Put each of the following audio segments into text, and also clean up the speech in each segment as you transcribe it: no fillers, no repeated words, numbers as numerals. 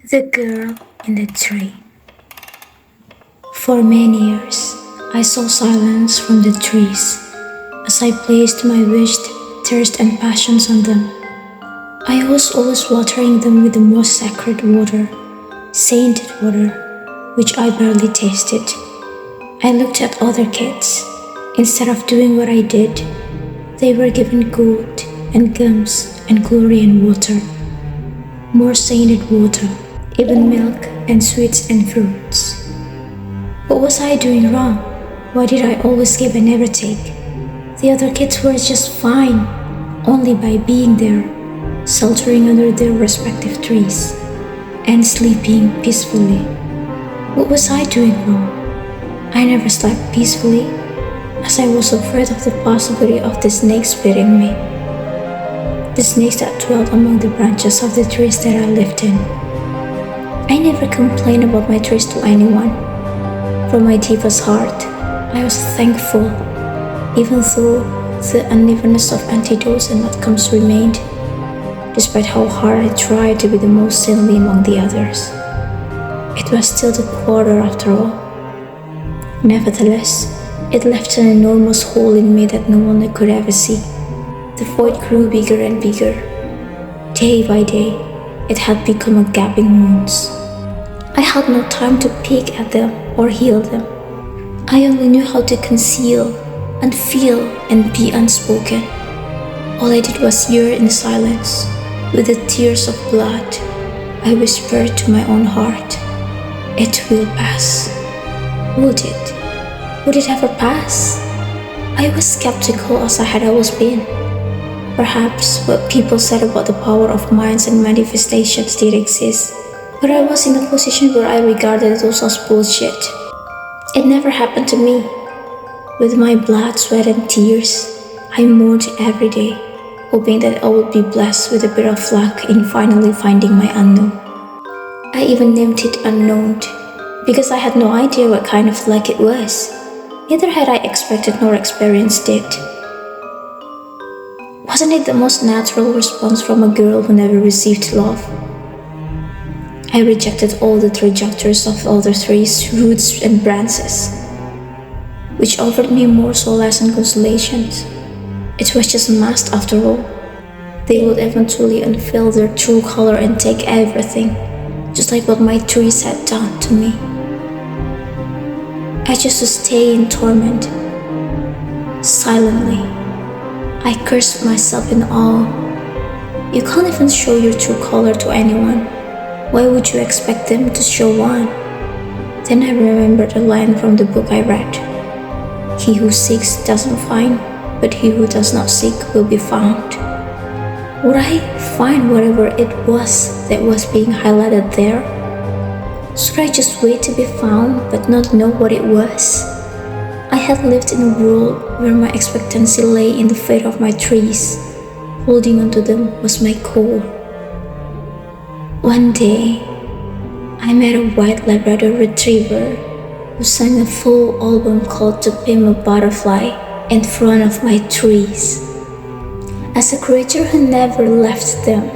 The Girl in the Tree. For many years, I saw silence from the trees as I placed my wished thirst and passions on them. I was always watering them with the most sacred water, sainted water, which I barely tasted. I looked at other kids. Instead of doing what I did, they were given gold and gums and glory and water, more sainted water, even milk and sweets and fruits. What was I doing wrong? Why did I always give and never take? The other kids were just fine, only by being there, sheltering under their respective trees, and sleeping peacefully. What was I doing wrong? I never slept peacefully, as I was afraid of the possibility of the snakes biting me. The snakes that dwelled among the branches of the trees that I lived in. I never complained about my trees to anyone. From my deepest heart, I was thankful, even though the unevenness of antidotes and outcomes remained, despite how hard I tried to be the most saintly among the others. It was still the quarter after all. Nevertheless, it left an enormous hole in me that no one could ever see. The void grew bigger and bigger. Day by day, it had become a gaping wound. I had no time to peek at them or heal them. I only knew how to conceal and feel and be unspoken. All I did was hear in silence, with the tears of blood. I whispered to my own heart, "It will pass." Would it? Would it ever pass? I was skeptical as I had always been. Perhaps what people said about the power of minds and manifestations did exist, but I was in a position where I regarded those as bullshit. It never happened to me. With my blood, sweat, and tears, I mourned every day, hoping that I would be blessed with a bit of luck in finally finding my unknown. I even named it Unknown, because I had no idea what kind of luck it was. Neither had I expected nor experienced it. Wasn't it the most natural response from a girl who never received love? I rejected all the trajectories of all the trees, roots, and branches, which offered me more solace and consolations. It was just a mask after all. They would eventually unveil their true color and take everything, just like what my trees had done to me. I chose to stay in torment. Silently, I cursed myself in awe. You can't even show your true color to anyone. Why would you expect them to show one? Then I remembered a line from the book I read. He who seeks doesn't find, but he who does not seek will be found. Would I find whatever it was that was being highlighted there? Should I just wait to be found but not know what it was? I had lived in a world where my expectancy lay in the fate of my trees. Holding onto them was my core. One day, I met a white Labrador retriever who sang a full album called To Pimp a Butterfly in front of my trees. As a creature who never left them,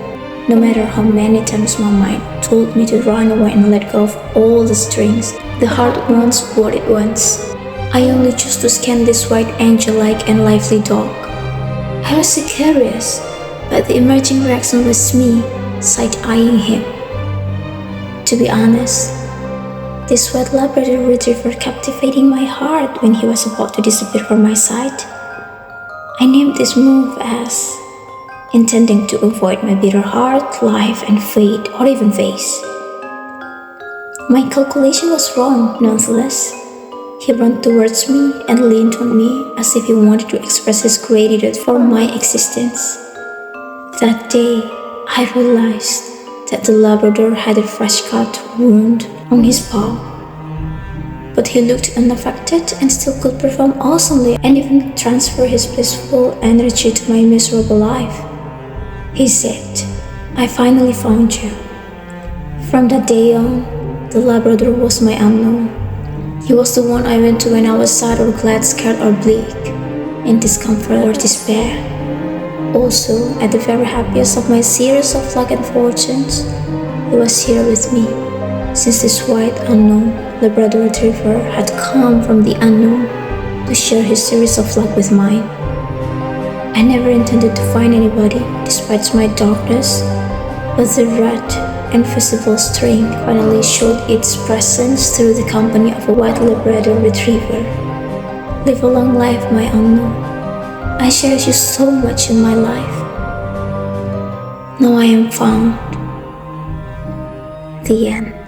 no matter how many times my mind told me to run away and let go of all the strings, the heart wants what it wants. I only chose to scan this white angel-like and lively dog. I was so curious, but the emerging reaction was me side-eyeing him. To be honest, this white Labrador retriever captivating my heart when he was about to disappear from my sight. I named this move as intending to avoid my bitter heart, life, and fate, or even face. My calculation was wrong, nonetheless. He ran towards me and leaned on me as if he wanted to express his gratitude for my existence. That day, I realized that the Labrador had a fresh cut wound on his paw. But he looked unaffected and still could perform awesomely and even transfer his blissful energy to my miserable life. He said, "I finally found you." From that day on, the Labrador was my unknown. He was the one I went to when I was sad or glad, scared or bleak, in discomfort or despair. Also, at the very happiest of my series of luck and fortunes, he was here with me, since this white unknown Labrador Retriever had come from the unknown to share his series of luck with mine. I never intended to find anybody despite my darkness, but the red, invisible string finally showed its presence through the company of a white Labrador Retriever. Live a long life, my unknown. I cherish you so much in my life. Now I am found. The end.